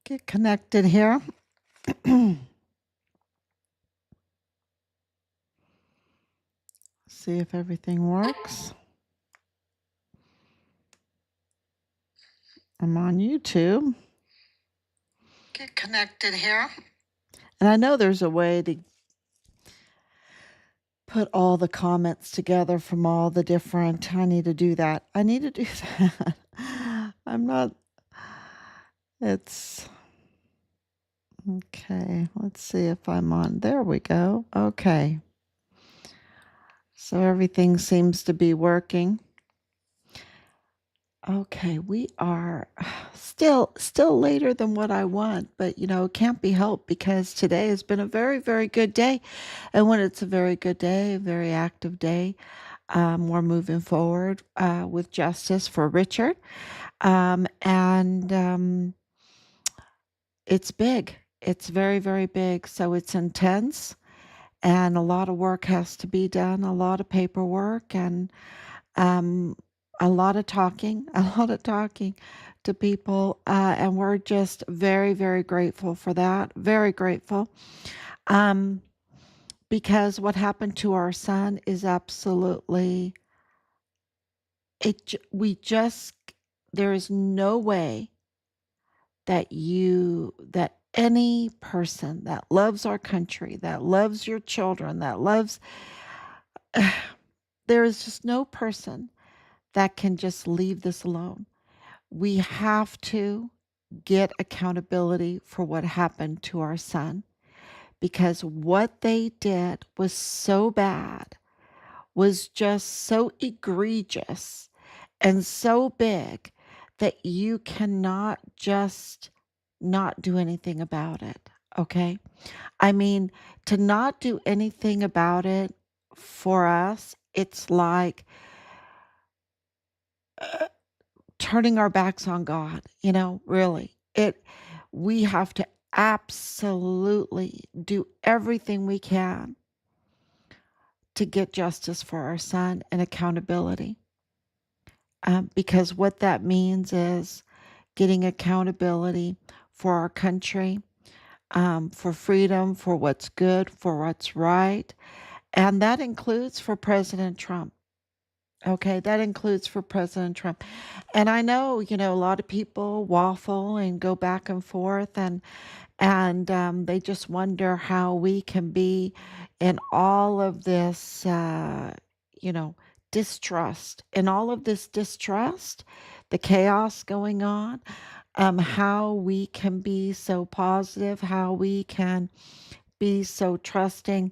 Get connected here. See if everything works. I'm on YouTube. Get connected here. And I know there's a way to put all the comments together from all the different. I need to do that. I need to do that. I'm not. It's. Okay. Let's see if I'm on. There we go. Okay. So everything seems to be working. Okay, we are still later than what I want, but it can't be helped because today has been a very, very good day. And when it's a very good day, a very active day, we're moving forward with justice for Richard. And it's big. It's very, very big. So it's intense and a lot of work has to be done, a lot of paperwork and um, a lot of talking, a lot of talking to people. And we're just very, very grateful for that. Very grateful. Um, because what happened to our son is absolutely, there is no way that any person that loves our country, that loves your children, that loves, there is just no person that can just leave this alone. We have to get accountability for what happened to our son because what they did was so bad, was just so egregious and so big that you cannot just not do anything about it. Okay. I mean, to not do anything about it for us, it's like uh, turning our backs on God, really. We have to absolutely do everything we can to get justice for our son and accountability. Because what that means is getting accountability for our country, for freedom, for what's good, for what's right. And that includes for President Trump. Okay, that includes for President Trump. And I know, a lot of people waffle and go back and forth and they just wonder how we can be in all of this you know, distrust, in all of this distrust, the chaos going on, how we can be so positive, how we can be so trusting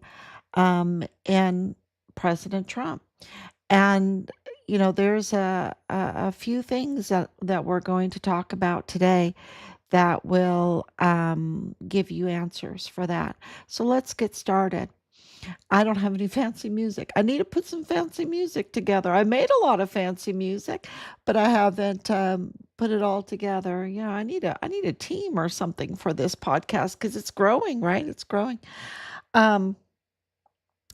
in President Trump. And there's a few things that we're going to talk about today that will give you answers for that. So let's get started. I don't have any fancy music. I need to put some fancy music together. I made a lot of fancy music, but I haven't put it all together. I need a team or something for this podcast because it's growing, right? It's growing. Um,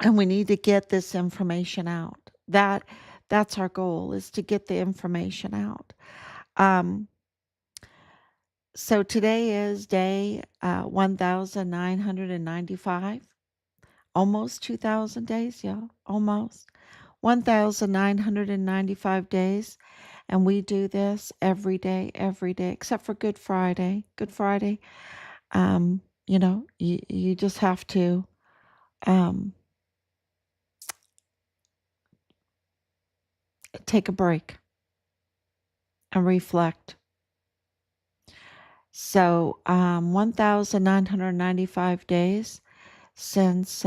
and we need to get this information out. That's our goal, is to get the information out. Um, so today is day 1995, almost 2000 days, yeah, almost 1995 days. And we do this every day, except for Good Friday. Good Friday, you just have to um, take a break and reflect. So 1995 days since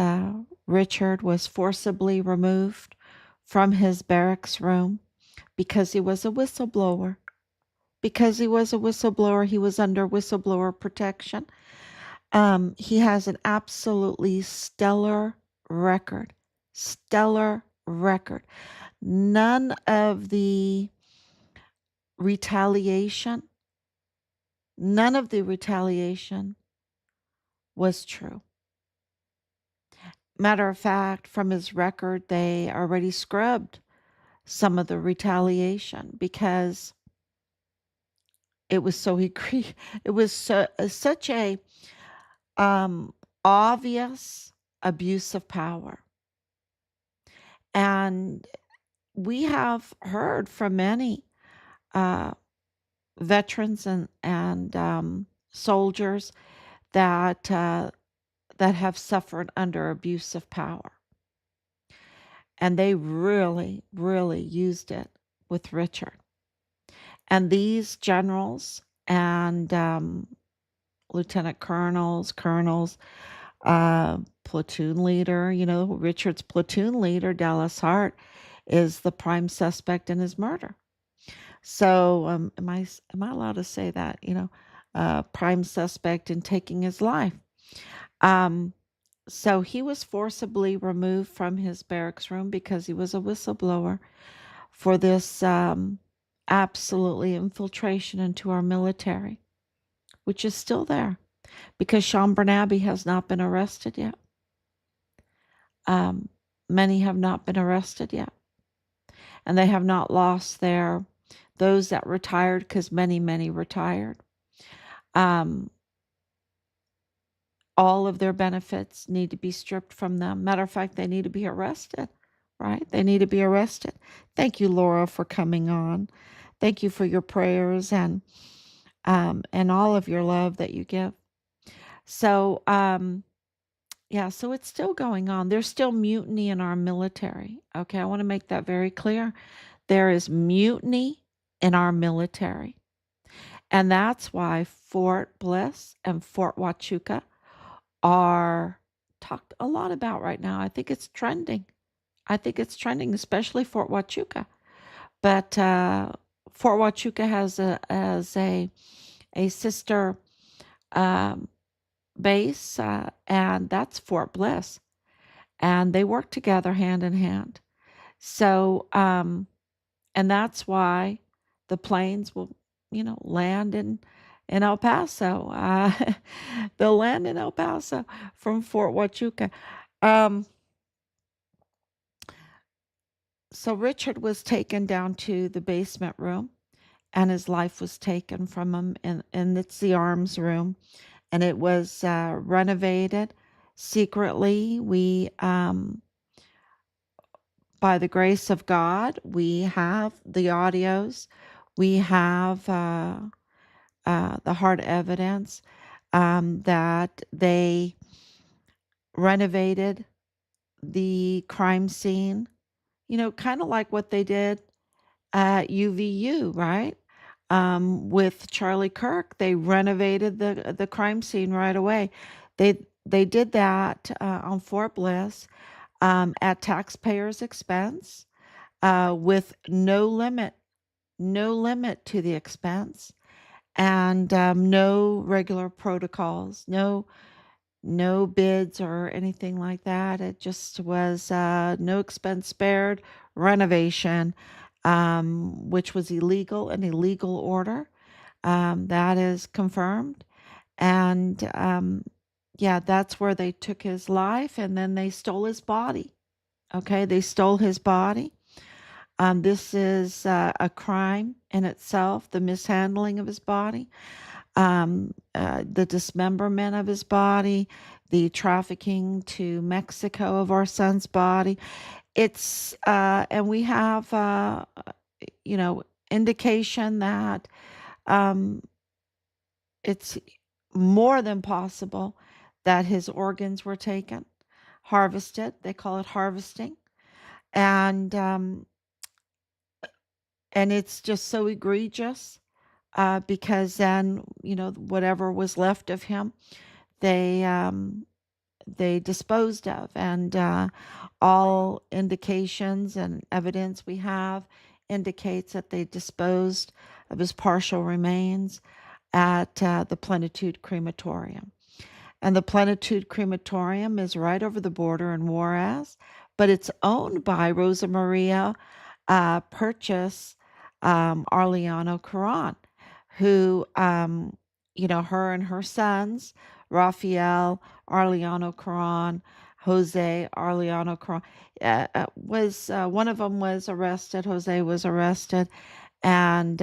Richard was forcibly removed from his barracks room because he was a whistleblower. Because he was a whistleblower, he was under whistleblower protection. He has an absolutely stellar record. Stellar record. None of the retaliation, none of the retaliation was true. Matter of fact, from his record, they already scrubbed some of the retaliation because It was so it was such a um, obvious abuse of power. And we have heard from many uh, veterans and soldiers that that have suffered under abuse of power, and they really, really used it with Richard. And these generals and lieutenant colonels, platoon leader, Richard's platoon leader, Dallas Hart, is the prime suspect in his murder. So, am I allowed to say that? Prime suspect in taking his life. Um, so he was forcibly removed from his barracks room because he was a whistleblower for this absolutely infiltration into our military, which is still there because Sean Bernabe has not been arrested yet. Um, Many have not been arrested yet, and they have not lost those that retired, because many retired. Um, all of their benefits need to be stripped from them. Matter of fact, they need to be arrested, right? They need to be arrested. Thank you, Laura, for coming on. Thank you for your prayers and all of your love that you give. So, yeah, so it's still going on. There's still mutiny in our military. Okay, I want to make that very clear. There is mutiny in our military. And that's why Fort Bliss and Fort Huachuca are talked a lot about right now. I think it's trending. I think it's trending, especially Fort Huachuca. But Fort Huachuca has a sister um, base, and that's Fort Bliss, and they work together hand in hand. So, and that's why the planes will, land in El Paso. They'll land in El Paso from Fort Huachuca. Um, so Richard was taken down to the basement room, and his life was taken from him, and it's the arms room, and it was renovated secretly. We By the grace of God, we have the audios, we have the hard evidence that they renovated the crime scene, kind of like what they did at UVU, right? With Charlie Kirk, they renovated the crime scene right away. They did that on Fort Bliss at taxpayers' expense, with no limit to the expense, and no regular protocols, no bids or anything like that. It just was no expense spared renovation, which was illegal, an illegal order. That is confirmed. And yeah, that's where they took his life, and then they stole his body. Okay, they stole his body. This is a crime in itself, the mishandling of his body, the dismemberment of his body, the trafficking to Mexico of our son's body. And we have, indication that um, it's more than possible that his organs were taken, harvested. They call it harvesting. And, um, and it's just so egregious because then, whatever was left of him, they they disposed of, and all indications and evidence we have indicates that they disposed of his partial remains at the Plenitude Crematorium. And the Plenitude Crematorium is right over the border in Juarez, but it's owned by Rosa Maria Purchase Arellano Caron, who, her and her sons, Rafael Arellano Caron, Jose Arellano Caron, was one of them was arrested. Jose was arrested, and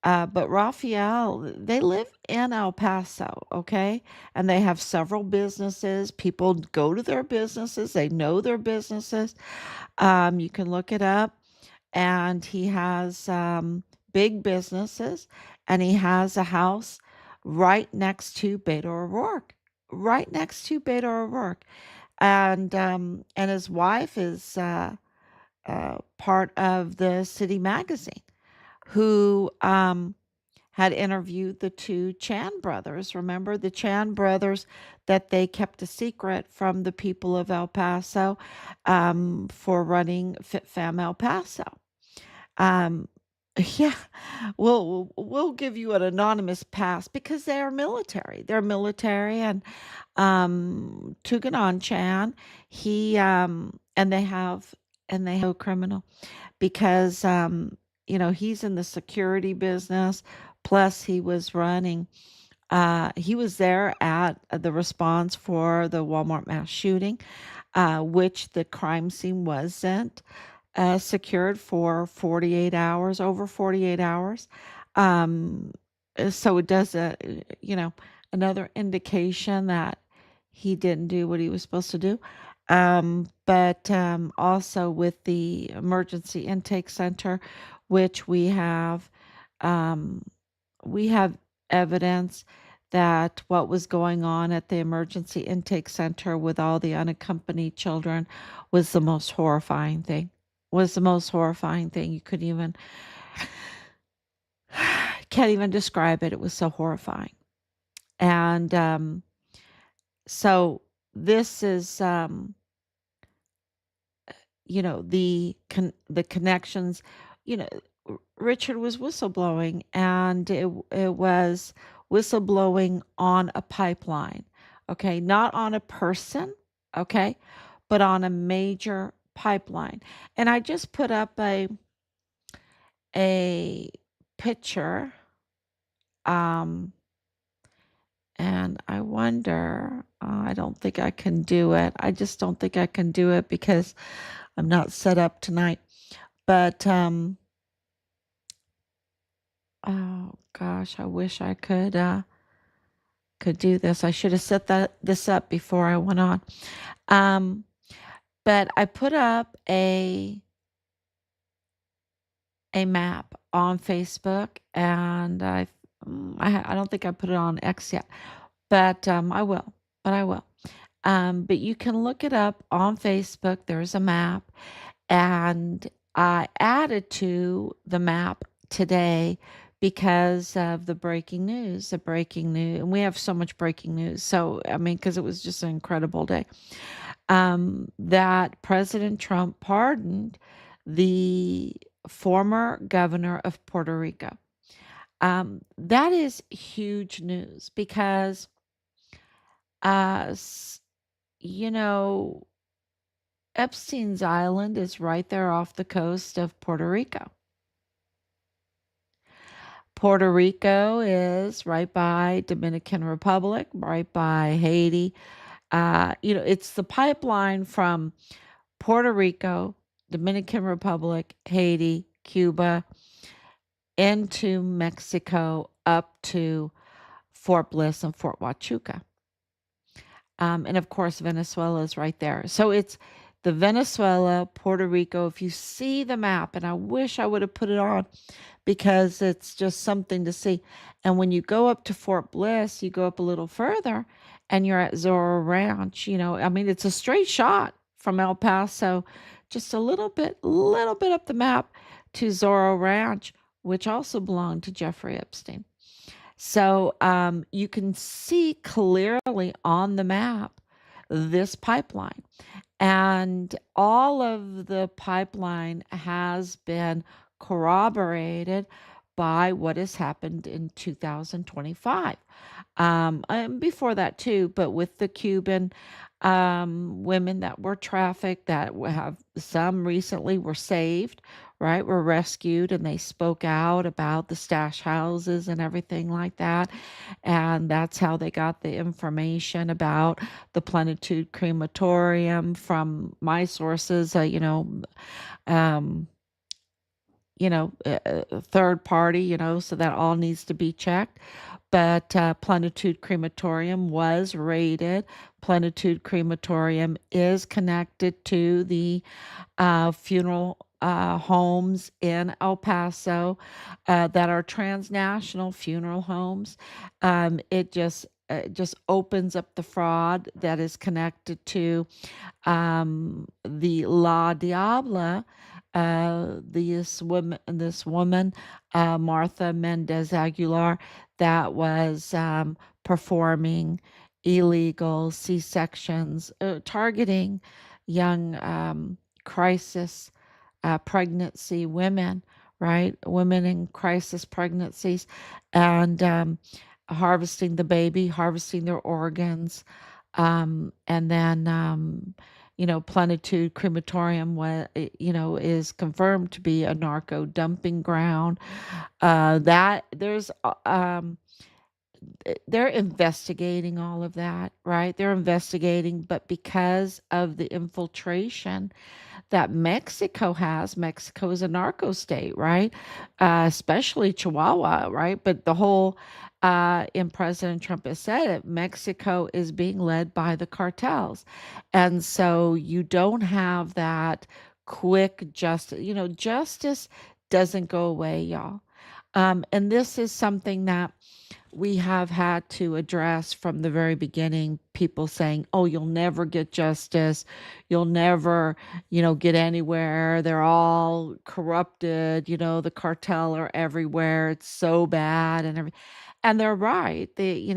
But Raphael, they live in El Paso, okay? And they have several businesses. People go to their businesses, they know their businesses. You can look it up. And he has big businesses, and he has a house right next to Beto O'Rourke, right next to Beto O'Rourke. And his wife is part of the city magazine who had interviewed the two Chan brothers. Remember the Chan brothers that they kept a secret from the people of El Paso for running FitFam El Paso. Um, yeah, we'll give you an anonymous pass because they are military. They're military, and Tuganon Chan, he and they have a criminal because he's in the security business. Plus, he was there at the response for the Walmart mass shooting, which the crime scene wasn't secured for 48 hours, over 48 hours. Um, so it does another indication that he didn't do what he was supposed to do. But also with the emergency intake center, which um, we have evidence that what was going on at the emergency intake center with all the unaccompanied children was the most horrifying thing. Was the most horrifying thing. You could even can't even describe it. It was so horrifying. And so this is the connections. You know, Richard was whistleblowing, and it was whistleblowing on a pipeline. Okay, not on a person. Okay, but on a major pipeline. And I just put up a picture, um, and I wonder. I don't think I can do it. I just don't think I can do it because I'm not set up tonight. But oh gosh, I wish I could do this. I should have set this up before I went on. Um, but I put up a map on Facebook, and I don't think I put it on X yet, but I will. But I will. But you can look it up on Facebook. There's a map, and I added to the map today because of the breaking news. The breaking news, and we have so much breaking news. So I mean, because it was just an incredible day. That President Trump pardoned the former governor of Puerto Rico. That is huge news because, uh, you know, Epstein's Island is right there off the coast of Puerto Rico. Puerto Rico is right by Dominican Republic, right by Haiti. It's the pipeline from Puerto Rico, Dominican Republic, Haiti, Cuba, into Mexico, up to Fort Bliss and Fort Huachuca. And of course, Venezuela is right there. So it's the Venezuela, Puerto Rico. If you see the map, and I wish I would have put it on because it's just something to see. And when you go up to Fort Bliss, you go up a little further and you're at Zorro Ranch. I mean, it's a straight shot from El Paso, just a little bit up the map to Zorro Ranch, which also belonged to Jeffrey Epstein. So you can see clearly on the map this pipeline. And all of the pipeline has been corroborated by what has happened in 2025. And before that too, but with the Cuban women that were trafficked, that have some recently were saved, right? Were rescued, and they spoke out about the stash houses and everything like that. And that's how they got the information about the Plenitude crematorium from my sources. Um, third party, so that all needs to be checked. But Plenitude Crematorium was raided. Plenitude Crematorium is connected to the funeral homes in El Paso that are transnational funeral homes. It just opens up the fraud that is connected to the La Diabla, this woman, Martha Mendez Aguilar, that was performing illegal C-sections, targeting young crisis pregnancy women, right? Women in crisis pregnancies, and harvesting the baby, harvesting their organs, and then Plenitude Crematorium, is confirmed to be a narco dumping ground. That there's they're investigating all of that, right? They're investigating, but because of the infiltration that Mexico is a narco state, right? Especially Chihuahua, right? But the whole, and President Trump has said it, Mexico is being led by the cartels. And so you don't have that quick justice. Justice doesn't go away, y'all. And this is something that we have had to address from the very beginning. People saying, oh, you'll never get justice. You'll never, get anywhere. They're all corrupted. The cartel are everywhere. It's so bad and everything. And they're right. It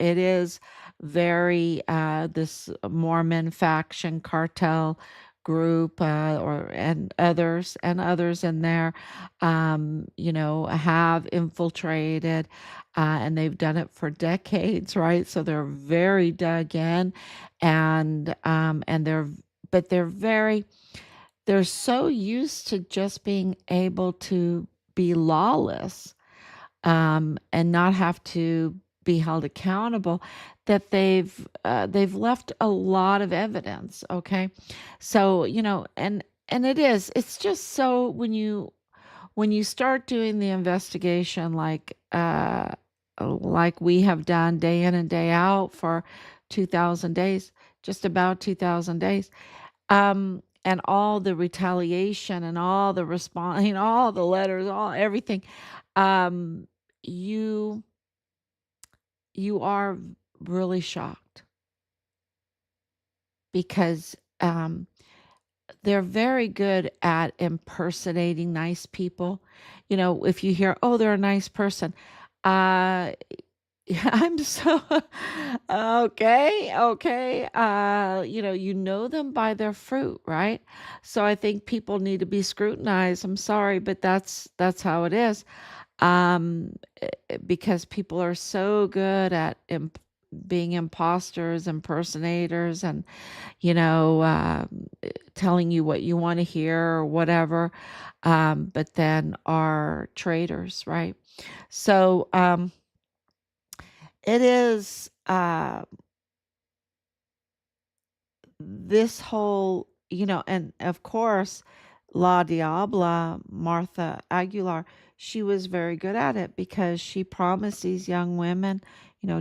is very, this Mormon faction cartel group, and others in there, have infiltrated, and they've done it for decades, right? So they're very dug in, and they're so used to just being able to be lawless, and not have to be held accountable, that they've left a lot of evidence. Okay, so and it's just so when you start doing the investigation, like we have done day in and day out for 2000 days, just about 2000 days, and all the retaliation and all the response, all the letters, all everything, um, you you are really shocked because they're very good at impersonating nice people. If you hear, oh, they're a nice person, uh, I'm so okay, okay. You know them by their fruit, right? So I think people need to be scrutinized. I'm sorry, but that's how it is. Because people are so good at being imposters, impersonators, and telling you what you want to hear or whatever, but then are traitors, right? So it is this whole, and of course, La Diabla, Martha Aguilar, she was very good at it because she promised these young women,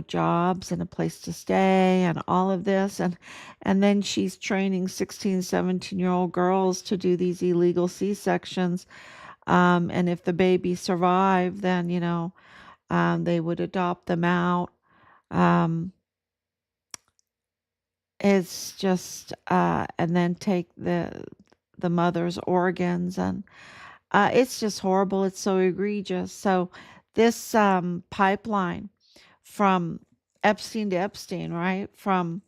jobs and a place to stay and all of this. And then she's training 16, 17-year-old girls to do these illegal C-sections. And if the baby survived, then, they would adopt them out. Um, it's just, and then take the mother's organs, and it's just horrible. It's so egregious. So this pipeline from Epstein to Epstein, right? From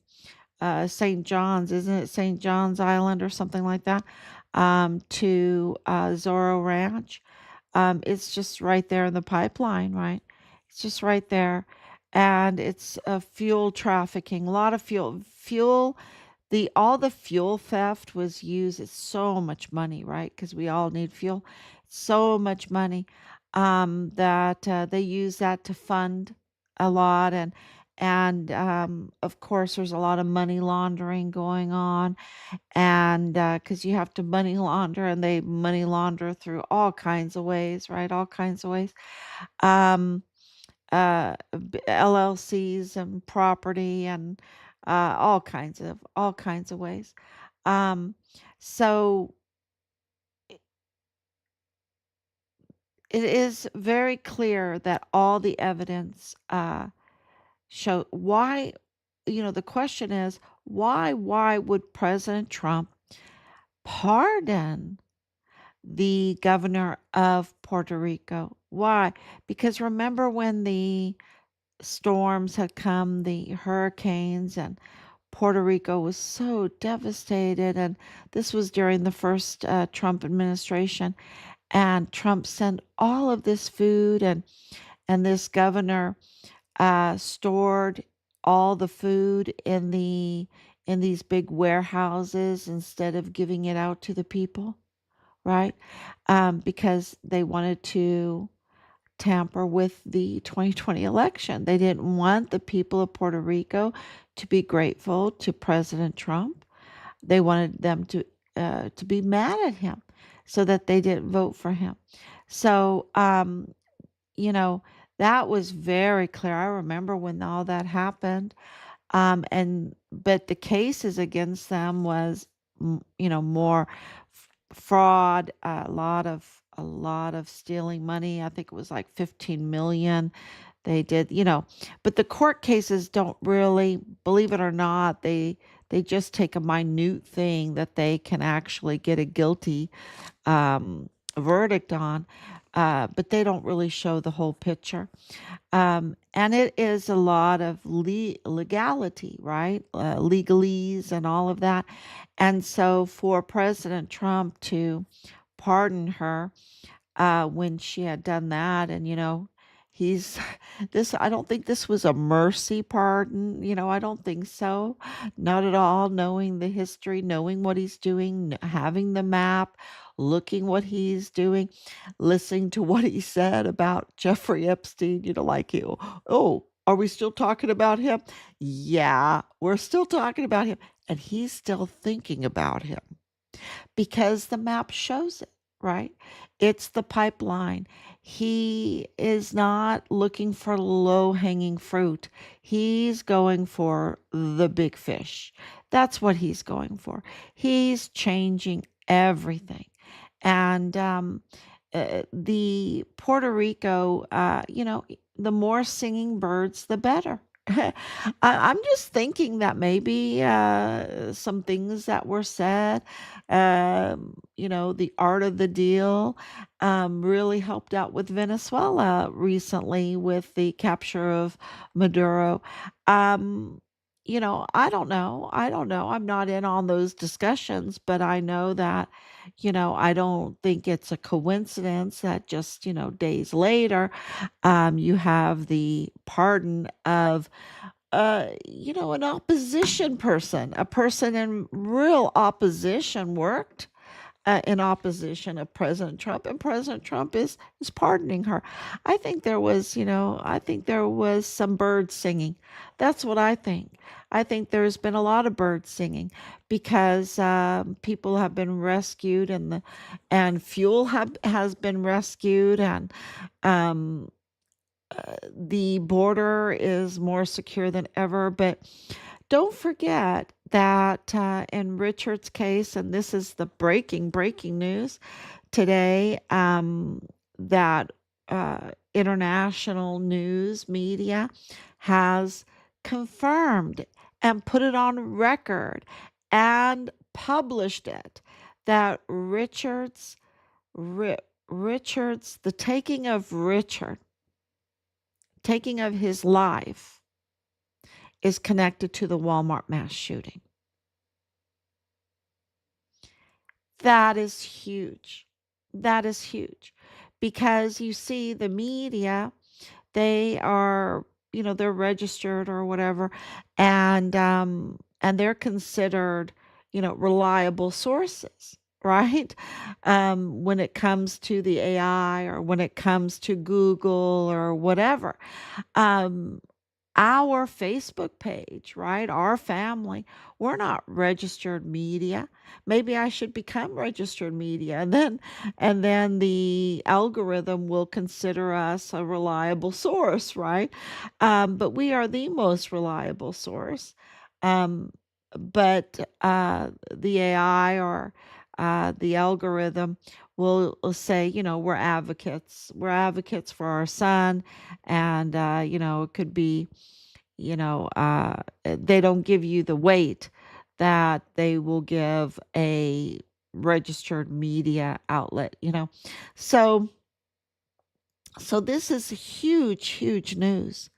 St. John's, isn't it St. John's Island or something like that, to Zorro Ranch. It's just right there in the pipeline, right? It's just right there. And it's fuel trafficking, a lot of fuel. All the fuel theft was used. It's so much money, right? Because we all need fuel. So much money, that they use that to fund a lot, And of course, there's a lot of money laundering going on, and because you have to money launder, and they money launder through all kinds of ways, right? All kinds of ways. Um, LLCs and property and all kinds of ways. Um, so it is very clear that all the evidence show why. The question is why would President Trump pardon the governor of Puerto Rico? Why? Because remember when the storms had come, the hurricanes, and Puerto Rico was so devastated. And this was during the first Trump administration. And Trump sent all of this food, and this governor stored all the food in these big warehouses instead of giving it out to the people, right? Because they wanted to tamper with the 2020 election. They didn't want the people of Puerto Rico to be grateful to President Trump. They wanted them to be mad at him so that they didn't vote for him. So, you know, that was very clear. I remember when all that happened. And but the cases against them was, more fraud, a lot of stealing money. I think it was like 15 million. They did, but the court cases don't really, believe it or not, they just take a minute thing that they can actually get a guilty verdict on, but they don't really show the whole picture. And it is a lot of legality, right? Legalese and all of that. And so for President Trump to pardon her when she had done that, and he's I don't think this was a mercy pardon. I don't think so. Not at all. Knowing the history, knowing what he's doing, having the map, looking what he's doing, listening to what he said about Jeffrey Epstein, like you. Oh, are we still talking about him? Yeah, we're still talking about him. And he's still thinking about him because the map shows it, right? It's the pipeline. He is not looking for low hanging fruit. He's going for the big fish. That's what he's going for. He's changing everything. And the Puerto Rico, the more singing birds, the better. I'm just thinking that maybe some things that were said, the art of the deal, really helped out with Venezuela recently with the capture of Maduro. Um, I don't know. I don't know. I'm not in on those discussions, but I know that, I don't think it's a coincidence that just, days later, you have the pardon of an opposition person, a person in real opposition, worked in opposition of President Trump, and President Trump is pardoning her. I think there was some bird singing. That's what I think. I think there's been a lot of bird singing because people have been rescued, and fuel has been rescued, and um, the border is more secure than ever. But don't forget that in Richard's case, and this is the breaking news today, that international news media has confirmed and put it on record and published it that Ri- Richard's, the taking of his life is connected to the Walmart mass shooting. That is huge. That is huge because you see the media, they are, they're registered or whatever, and they're considered, reliable sources, right? When it comes to the AI or when it comes to Google or whatever. Um, our Facebook page, right? Our family. We're not registered media. Maybe I should become registered media, and then the algorithm will consider us a reliable source, right? But we are the most reliable source. Um, but the AI or the algorithm will say, we're advocates. We're advocates for our son, and it could be, they don't give you the weight that they will give a registered media outlet. So, so this is huge, huge news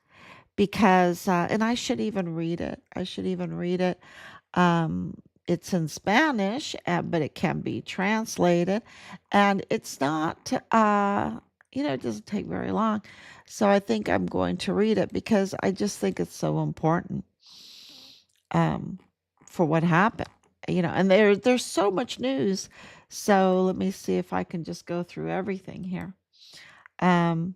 because, and I should even read it. I should even read it. Um, it's in Spanish, but it can be translated, and it's not, it doesn't take very long. So I think I'm going to read it because I just think it's so important, um, for what happened. And there's so much news. So let me see if I can just go through everything here. Um,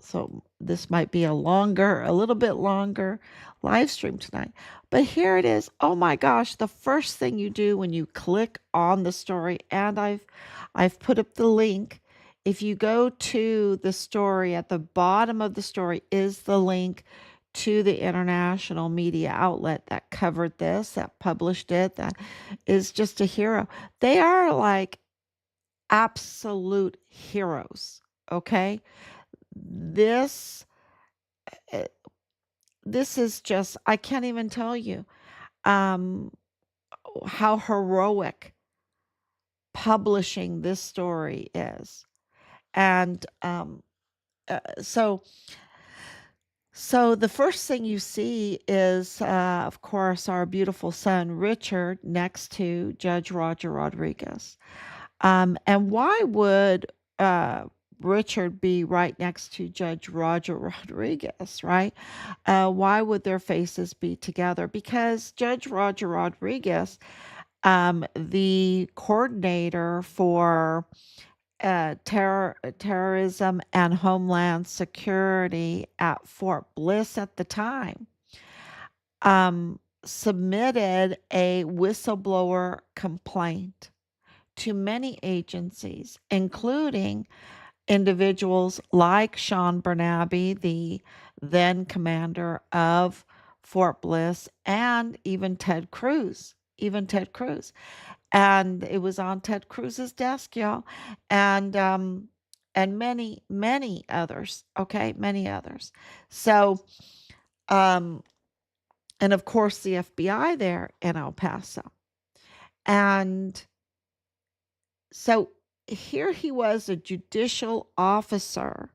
so this might be a little bit longer live stream tonight. But here it is. Oh my gosh, the first thing you do when you click on the story, and I've put up the link. If you go to the story, at the bottom of the story is the link to the international media outlet that covered this, that published it, that is just a hero. They are like absolute heroes, okay? This uh, this is just, I can't even tell you um how heroic publishing this story is. And so the first thing you see is, of course, our beautiful son Richard next to Judge Roger Rodriguez. And why would Richard be right next to Judge Roger Rodriguez, right? Why would their faces be together? Because Judge Roger Rodriguez, the coordinator for terrorism and homeland security at Fort Bliss at the time, submitted a whistleblower complaint to many agencies, including individuals like Sean Bernabe, the then commander of Fort Bliss, and even Ted Cruz. Even Ted Cruz. And it was on Ted Cruz's desk, y'all. And many, many others. Okay, many others. So, um, and of course the FBI there in El Paso. And so here he was, a judicial officer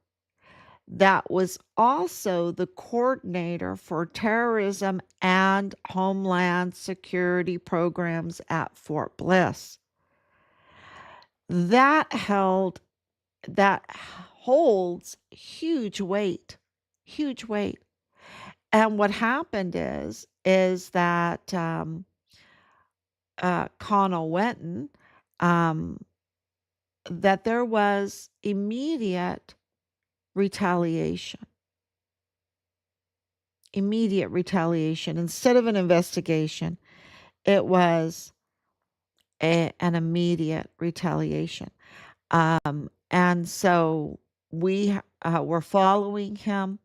that was also the coordinator for terrorism and homeland security programs at Fort Bliss. That held, that holds huge weight, huge weight. And what happened is that Connell Wenton, um, that there was immediate retaliation. Immediate retaliation. Instead of an investigation, it was an immediate retaliation. And so we were following him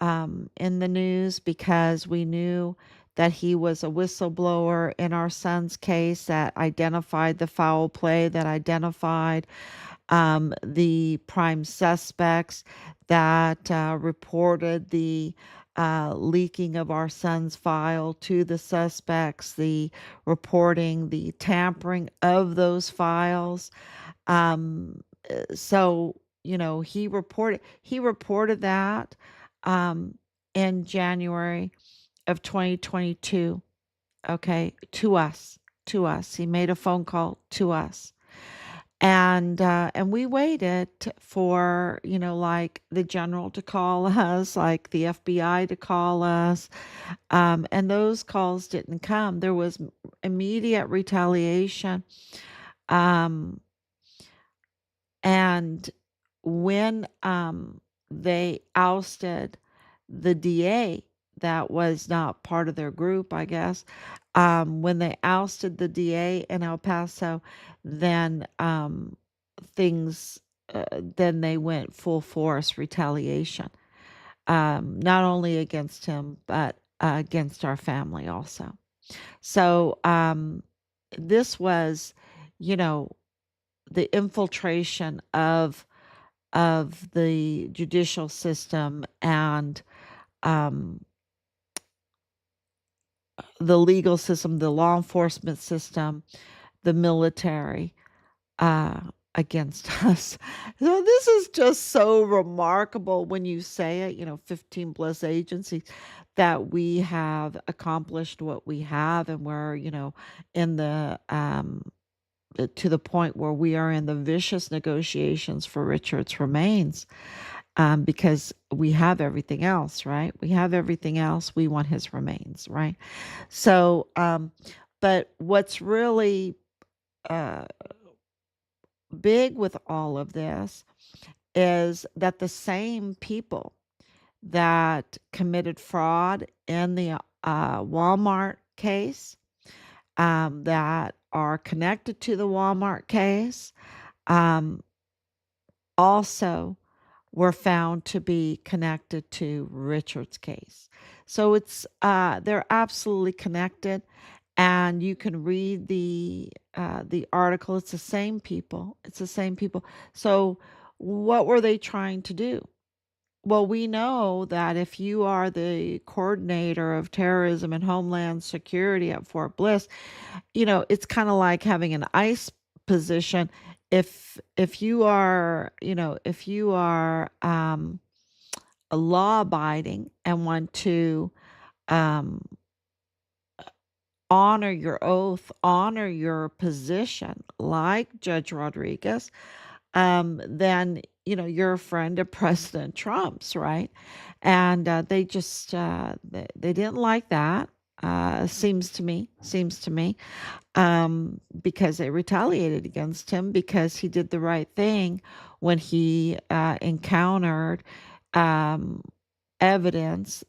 in the news because we knew that he was a whistleblower in our son's case, that identified the foul play, that identified the prime suspects, that reported the leaking of our son's file to the suspects, the reporting the tampering of those files. So he reported that um, in January of 2022. Okay, to us. He made a phone call to us. And we waited for, like the general to call us, like the FBI to call us, and those calls didn't come. There was immediate retaliation, um, and when they ousted the DA that was not part of their group, I guess. When they ousted the DA in El Paso, then things, then they went full force retaliation, not only against him, but against our family also. So this was, you know, the infiltration of the judicial system and um, the legal system, the law enforcement system, the military uh, against us. So this is just so remarkable when you say it, 15 plus agencies that we have accomplished what we have, and we're, in the to the point where we are in the vicious negotiations for Richard's remains, because we have everything else, right? We have everything else. We want his remains, right? So, but what's really uh, big with all of this is that the same people that committed fraud in the Walmart case, that are connected to the Walmart case, um, also were found to be connected to Richard's case. So they're absolutely connected, and you can read the article. It's the same people. It's the same people. So what were they trying to do? Well, we know that if you are the coordinator of terrorism and homeland security at Fort Bliss, it's kind of like having an ICE position. If you are, if you are a law abiding and want to um, honor your oath, honor your position, like Judge Rodriguez, then you're a friend of President Trump's, right? And they just they didn't like that. Seems to me, because they retaliated against him because he did the right thing when he encountered um, evidence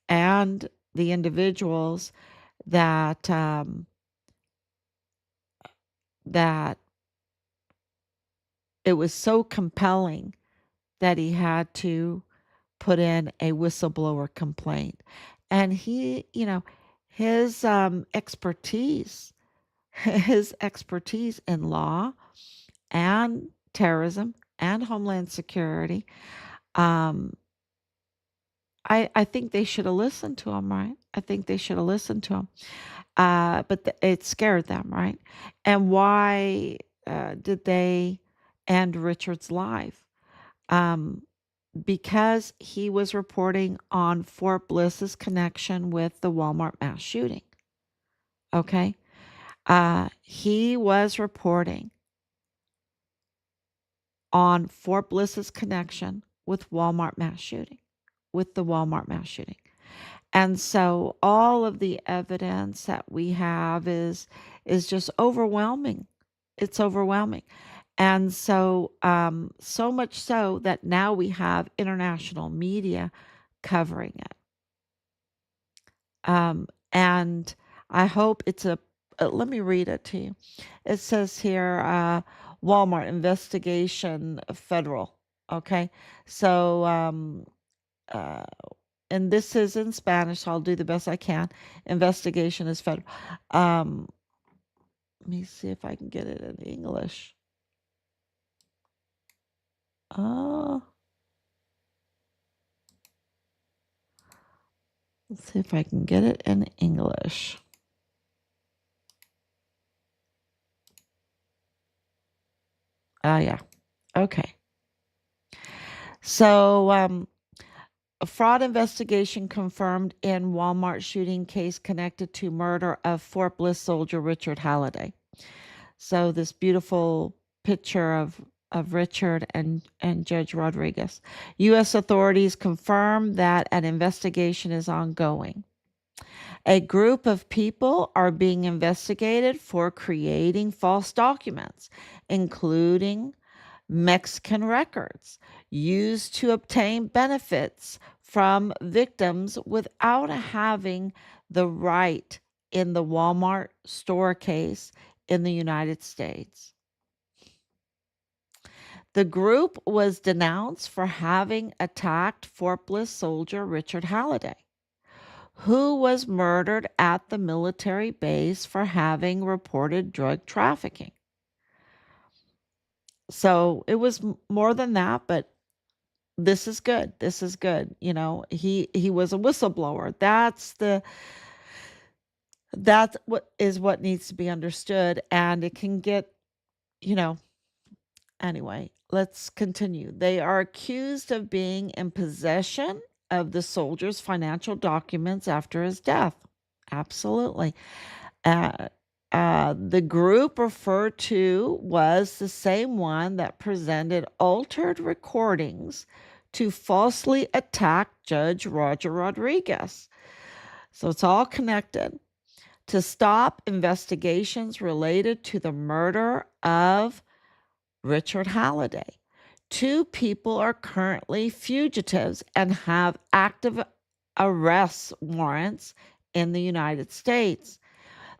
and the individuals that that it was so compelling that he had to put in a whistleblower complaint. And his expertise, his expertise in law and terrorism and homeland security, um, I think they should have listened to him, right? I think they should have listened to him. But it scared them, right? And why did they end Richard's life? Um, because he was reporting on Fort Bliss's connection with the Walmart mass shooting. Okay. He was reporting on Fort Bliss's connection with Walmart mass shooting, with the Walmart mass shooting. And so all of the evidence that we have is just overwhelming. It's overwhelming. And so so much so that now we have international media covering it. And I hope it's let me read it to you. It says here, Walmart investigation federal. Okay. So, uh, and this is in Spanish, so I'll do the best I can. Investigation is federal. Um, Let me see if I can get it in English. Uh, let's see if I can get it in English. Yeah. Okay. So, a fraud investigation confirmed in Walmart shooting case connected to murder of Fort Bliss soldier Richard Halliday. So this beautiful picture of Richard and Judge Rodriguez. U.S. authorities confirm that an investigation is ongoing. A group of people are being investigated for creating false documents, including Mexican records used to obtain benefits from victims without having the right in the Walmart store case in the United States. The group was denounced for having attacked Fort Bliss soldier Richard Halliday, who was murdered at the military base for having reported drug trafficking. So it was more than that, but this is good. This is good. He was a whistleblower. That's what needs to be understood, and it can get, you know, anyway, let's continue. They are accused of being in possession of the soldier's financial documents after his death. Absolutely. Uh, the group referred to was the same one that presented altered recordings to falsely attack Judge Roger Rodriguez. So it's all connected. To stop investigations related to the murder of Richard Halliday. Two people are currently fugitives and have active arrest warrants in the United States.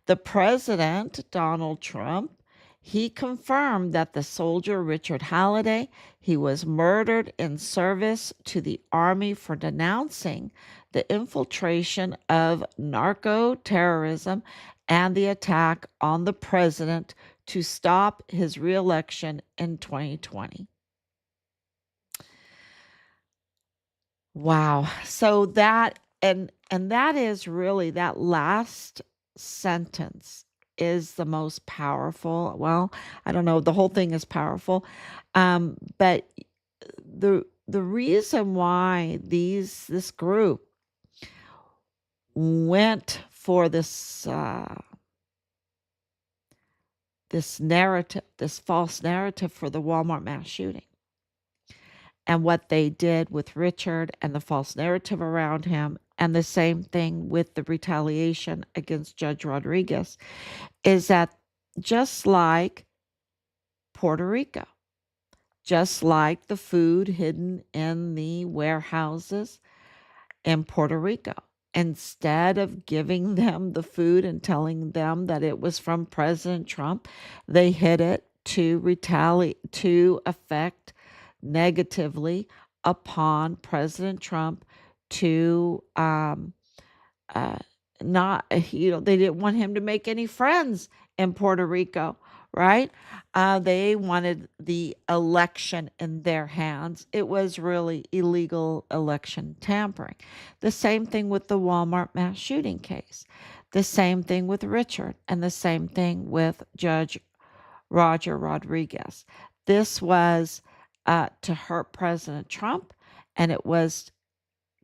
The president, Donald Trump, he confirmed that the soldier Richard Halliday, he was murdered in service to the army for denouncing the infiltration of narco terrorism and the attack on the president to stop his reelection in 2020. Wow. So that is really that last sentence is the most powerful. Well, I don't know, the whole thing is powerful. But the reason why this group went for this narrative, this false narrative for the Walmart mass shooting, and what they did with Richard and the false narrative around him, and the same thing with the retaliation against Judge Rodriguez, is that just like Puerto Rico, just like the food hidden in the warehouses in Puerto Rico, instead of giving them the food and telling them that it was from President Trump, they hid it to retaliate, to affect negatively upon President Trump, to uh, not, they didn't want him to make any friends in Puerto Rico, right? They wanted the election in their hands. It was really illegal election tampering. The same thing with the Walmart mass shooting case. The same thing with Richard, and the same thing with Judge Roger Rodriguez. This was to hurt President Trump, and it was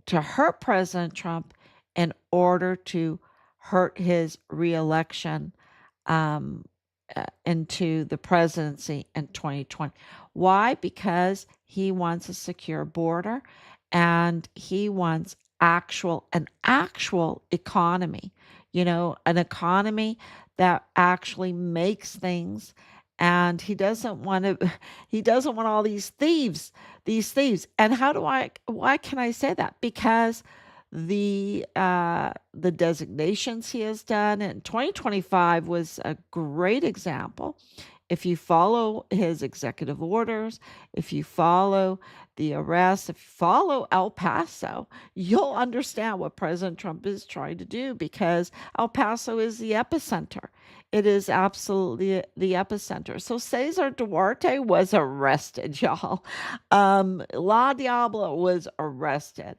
to hurt President Trump in order to hurt his reelection um, into the presidency in 2020. Why? Because he wants a secure border, and he wants an actual economy, an economy that actually makes things. And he doesn't want to, he doesn't want all these thieves. And why can I say that? Because the designations he has done in 2025 was a great example. If you follow his executive orders, if you follow the arrests, if you follow El Paso, you'll understand what President Trump is trying to do, because El Paso is the epicenter. It is absolutely the epicenter. So Cesar Duarte was arrested, y'all. La Diabla was arrested.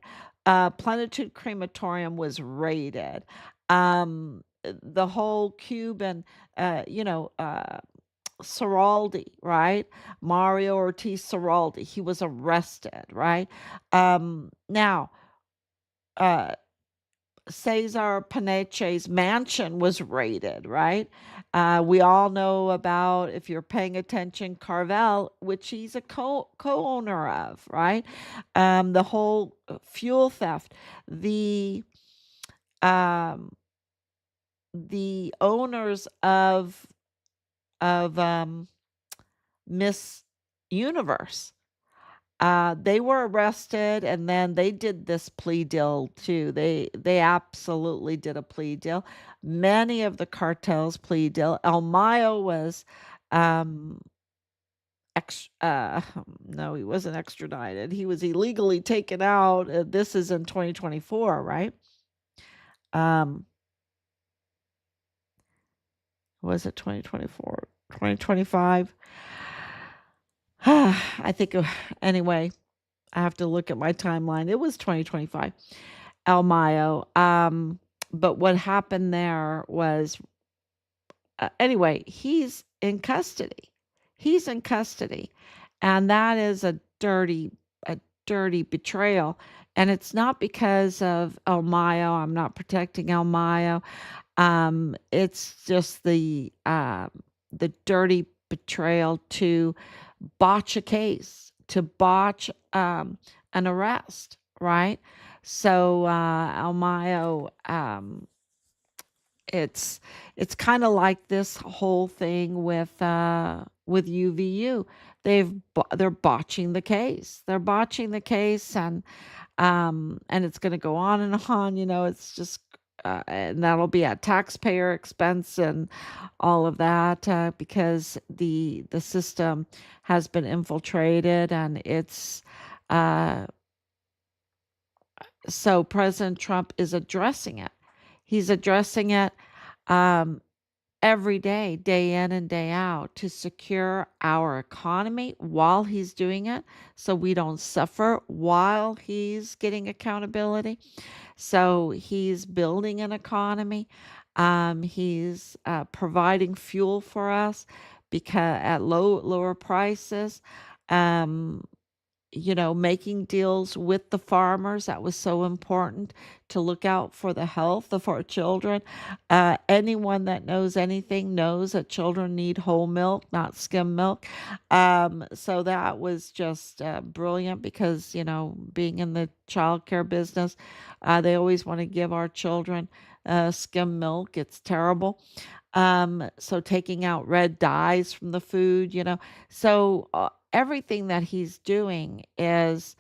Plenitude Crematorium was raided. The whole Cuban, Ciraldi, right? Mario Ortiz Ciraldi, he was arrested, right? Now, uh, Cesar Paneche's mansion was raided, right? We all know about, if you're paying attention, Carvel, which he's a co-owner of, right? The whole fuel theft, the um, the owners of Miss universe. They were arrested, and then they did this plea deal too. They absolutely did a plea deal. Many of the cartels plea deal. El Mayo was um ex no, he wasn't extradited. He was illegally taken out. This is in 2024, right? Um was it 2024? 2025? I think anyway, I have to look at my timeline. It was 2025. El Mayo. But what happened there was, anyway, he's in custody. He's in custody. And that is a dirty betrayal. And it's not because of El Mayo. I'm not protecting El Mayo. It's just the dirty betrayal to botch a case, to botch an arrest, right? So El Mayo, it's kind of like this whole thing with UVU. They're botching the case. They're botching the case, and it's going to go on and on. It's just and that'll be at taxpayer expense and all of that because the system has been infiltrated, and it's uh, so President Trump is addressing it. He's addressing it um, every day, day in and day out, to secure our economy while he's doing it so we don't suffer while he's getting accountability. So he's building an economy. He's providing fuel for us because at lower prices. Um, making deals with the farmers. That was so important to look out for the health of our children. Anyone that knows anything knows that children need whole milk, not skim milk. So that was just brilliant because, being in the childcare business, they always want to give our children skim milk. It's terrible. So taking out red dyes from the food, so everything that he's doing is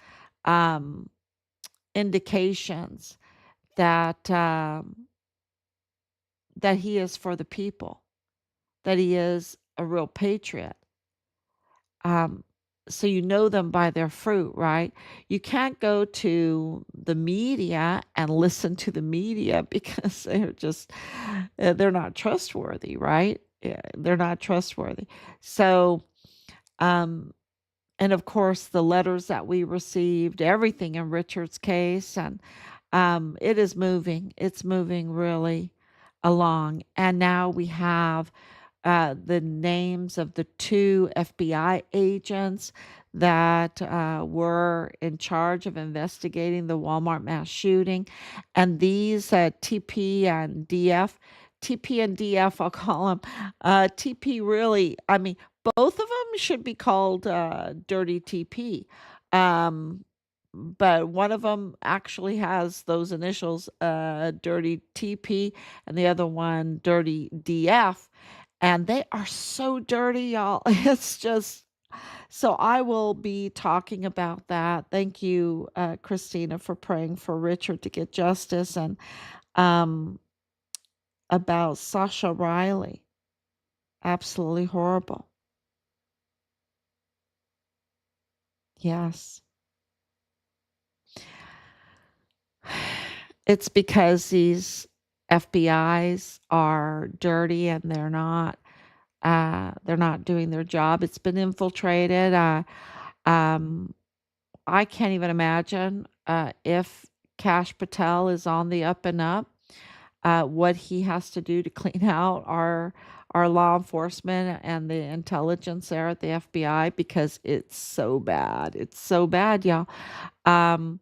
um, indications that that he is for the people, that he is a real patriot. Um, so you know them by their fruit, right? You can't go to the media and listen to the media because they're not trustworthy, right? Yeah, they're not trustworthy. So, um, and of course, the letters that we received, everything in Richard's case, and it is moving. It's moving really along. And now we have the names of the two FBI agents that were in charge of investigating the Walmart mass shooting. And these TP and DF, TP and DF, I'll call them. TP really, I mean, both of them should be called Dirty TP. Um, but one of them actually has those initials, Dirty TP, and the other one, Dirty DF. And they are so dirty, y'all. It's just so I will be talking about that. Thank you, Christina, for praying for Richard to get justice and um, about Sasha Riley. Absolutely horrible. Yes. It's because these FBIs are dirty and they're not doing their job. It's been infiltrated. Um, I can't even imagine if Cash Patel is on the up and up, what he has to do to clean out our law enforcement and the intelligence there at the FBI because it's so bad. It's so bad, y'all. Um,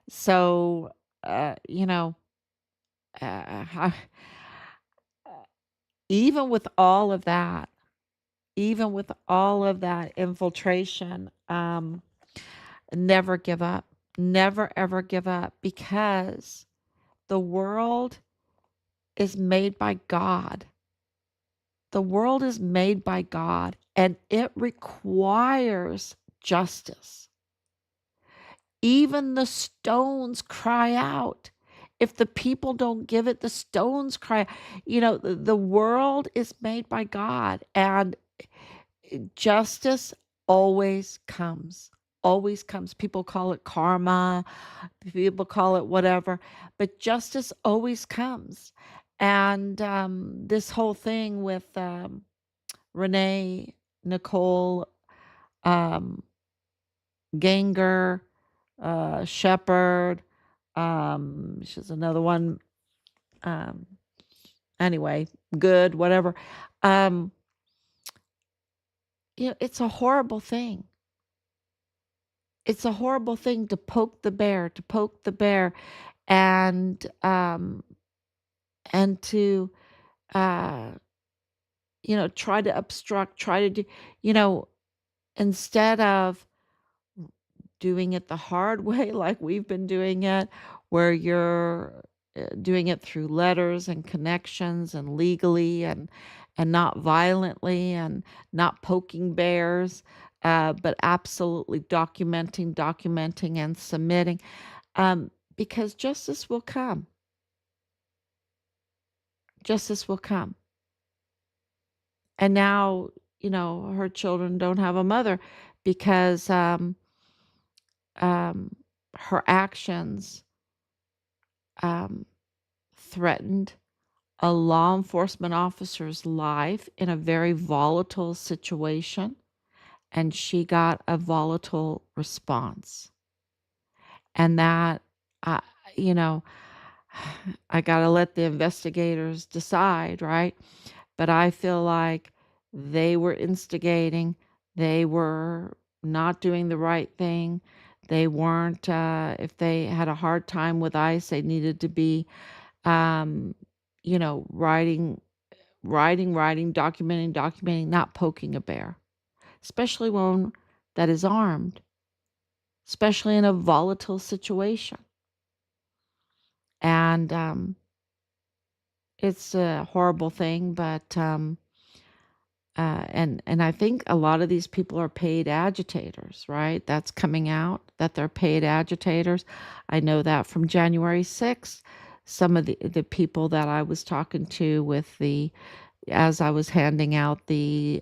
so you know, I, even with all of that, even with all of that infiltration, never give up. Never ever give up because the world is made by God. The world is made by God, and it requires justice. Even the stones cry out. If the people don't give it, the stones cry. The world is made by God, and justice always comes. Always comes. People call it karma, people call it whatever, but justice always comes. And this whole thing with Renee, Nicole, um, Ganger, Shepherd, she's another one. Um, anyway, good, whatever. Um, it's a horrible thing. It's a horrible thing to poke the bear, and to uh, try to obstruct, try to do, you know, instead of doing it the hard way, like we've been doing it, where you're doing it through letters and connections and legally and not violently and not poking bears, but absolutely documenting and submitting, because justice will come. Justice will come. And now, her children don't have a mother because um, her actions um, threatened a law enforcement officer's life in a very volatile situation, and she got a volatile response. And that, uh, you know, I got to let the investigators decide, right? But I feel like they were instigating, they were not doing the right thing. They weren't, if they had a hard time with ICE, they needed to be, um, writing, documenting, not poking a bear, especially one that is armed, especially in a volatile situation. And it's a horrible thing, but and I think a lot of these people are paid agitators, right? That's coming out that they're paid agitators. I know that from January 6th. Some of the people that I was talking to as I was handing out the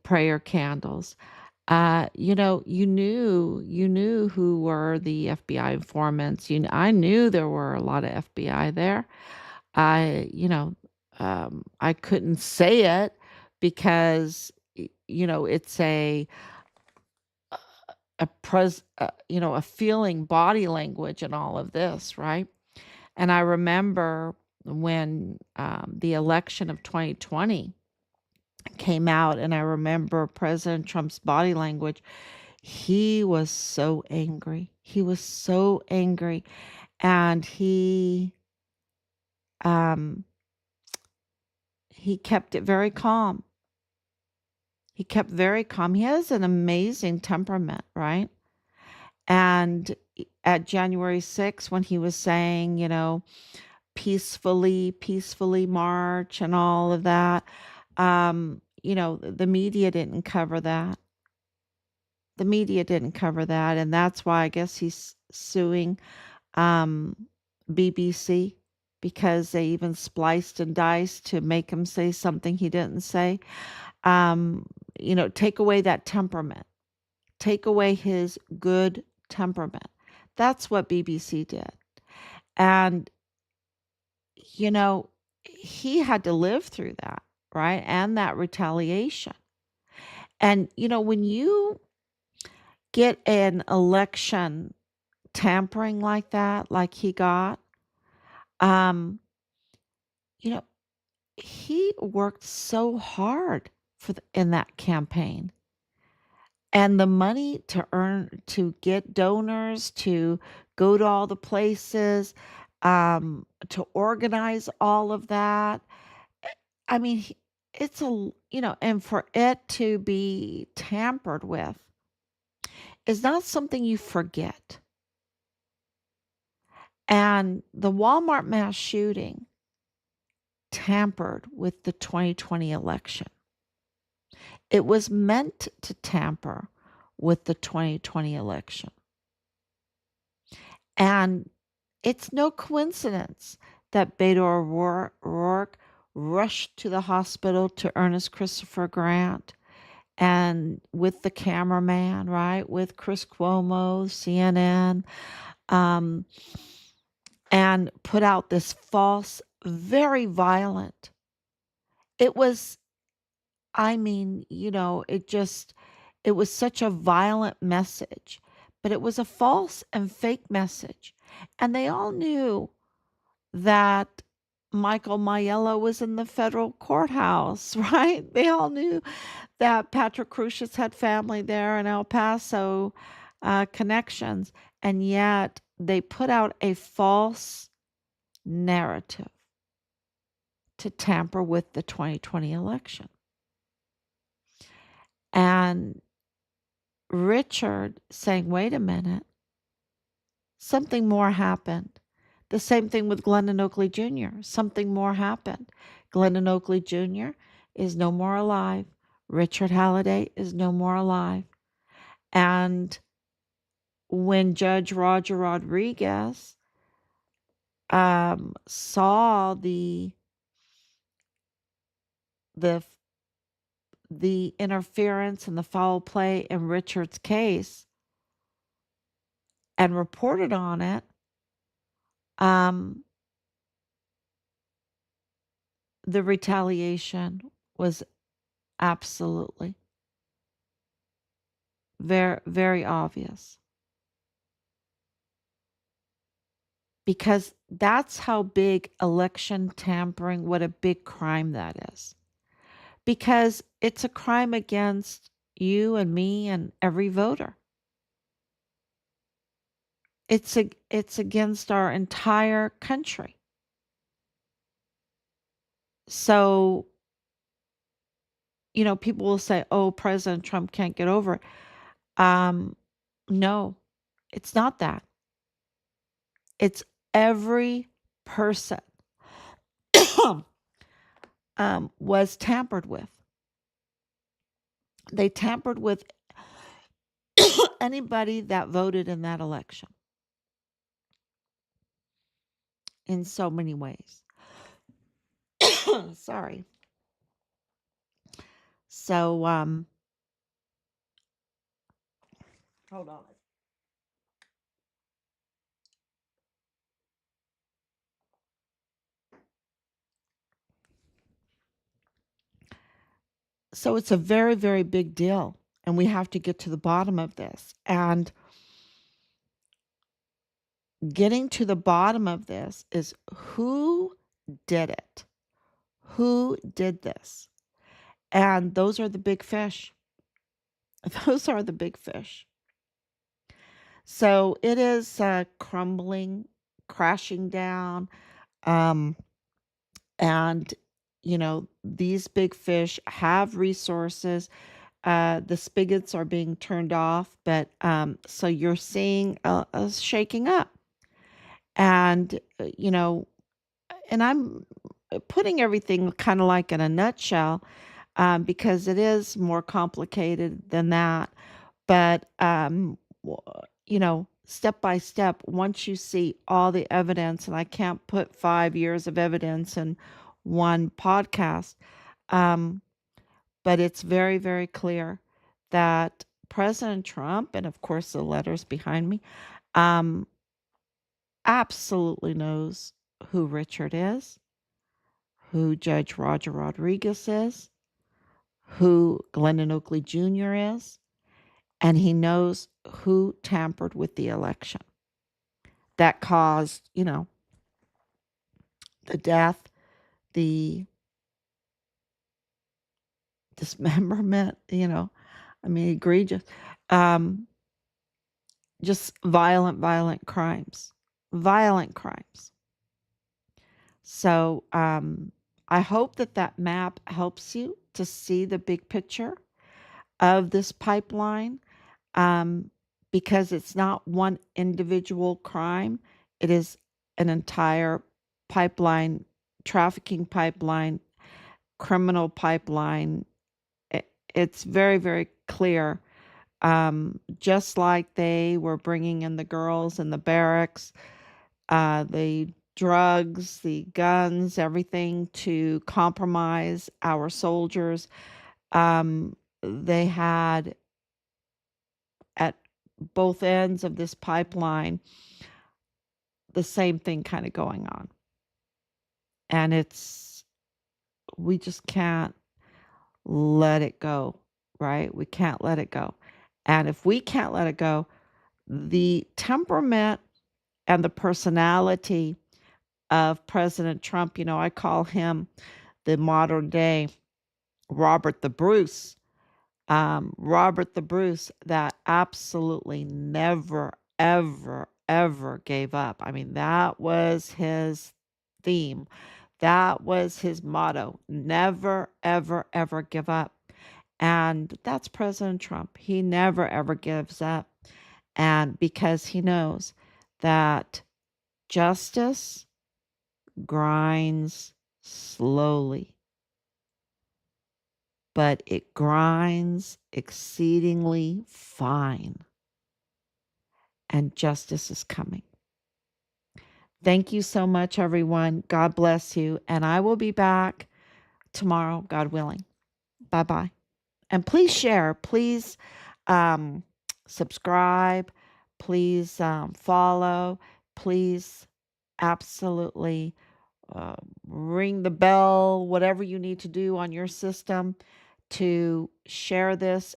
prayer candles, you knew who were the FBI informants. I knew there were a lot of FBI there. I couldn't say it because it's a feeling, body language, and all of this, right? And I remember when the election of 2020 came out, and I remember President Trump's body language. He was so angry. He was so angry, and um he kept it very calm. He kept very calm. He has an amazing temperament, right? And at January 6th, when he was saying, peacefully march and all of that, the media didn't cover that. The media didn't cover that, and that's why I guess he's suing um, BBC, because they even spliced and diced to make him say something he didn't say. Take away that temperament, take away his good temperament. That's what BBC did. And, you know, he had to live through that, right? And that retaliation. And, when you get an election tampering like that, like he got, um, you know, he worked so hard in that campaign. And the money to get donors, to go to all the places, to organize all of that. I mean, and for it to be tampered with is not something you forget. And the Walmart mass shooting tampered with the 2020 election. It was meant to tamper with the 2020 election. And it's no coincidence that Beto O'Rourke rushed to the hospital to Ernest Christopher Grant and with the cameraman, right, with Chris Cuomo, CNN, um, and put out this false, very violent. It was, I mean, it was such a violent message, but it was a false and fake message. And they all knew that Michael Maiello was in the federal courthouse, right? They all knew that Patrick Crucius had family there in El Paso, connections, and yet they put out a false narrative to tamper with the 2020 election. And Richard saying, wait a minute, something more happened. The same thing with Glendon Oakley Jr. Something more happened. Glendon Oakley Jr. is no more alive. Richard Halliday is no more alive. And when Judge Roger Rodriguez saw the the interference and the foul play in Richard's case and reported on it, the retaliation was absolutely very, very obvious. Because that's how big election tampering, what a big crime that is. Because it's a crime against you and me and every voter. It's against our entire country. So, people will say, "Oh, President Trump can't get over it." No, it's not that. It's every person was tampered with. They tampered with anybody that voted in that election in so many ways. Sorry. So, hold on. So it's a very, very big deal, and we have to get to the bottom of this. And getting to the bottom of this is who did it? Who did this? And those are the big fish. Those are the big fish. So it is crumbling, crashing down. And, these big fish have resources. The spigots are being turned off, but so you're seeing a shaking up. And, and I'm putting everything kind of like in a nutshell because it is more complicated than that. But, step by step, once you see all the evidence, and I can't put 5 years of evidence in one podcast, but it's very, very clear that President Trump, and of course the letters behind me, absolutely knows who Richard is, who Judge Roger Rodriguez is, who Glendon Oakley Jr. is, and he knows who tampered with the election that caused, the death, the dismemberment, egregious, just violent crimes, violent crimes. So I hope that map helps you to see the big picture of this pipeline, because it's not one individual crime. It is an entire pipeline trafficking pipeline, criminal pipeline. It's very, very clear. Just like they were bringing in the girls in the barracks, the drugs, the guns, everything to compromise our soldiers. They had at both ends of this pipeline the same thing kind of going on. And we just can't let it go, right? We can't let it go. And if we can't let it go, the temperament and the personality of President Trump, I call him the modern day Robert the Bruce. Robert the Bruce that absolutely never, ever, ever gave up. I mean, that was his theme. That was his motto. Never, ever, ever give up. And that's President Trump. He never, ever gives up. And because he knows that justice grinds slowly, but it grinds exceedingly fine. And justice is coming. Thank you so much, everyone. God bless you. And I will be back tomorrow, God willing. Bye bye. And please share. Please subscribe. Please follow. Please absolutely ring the bell, whatever you need to do on your system to share this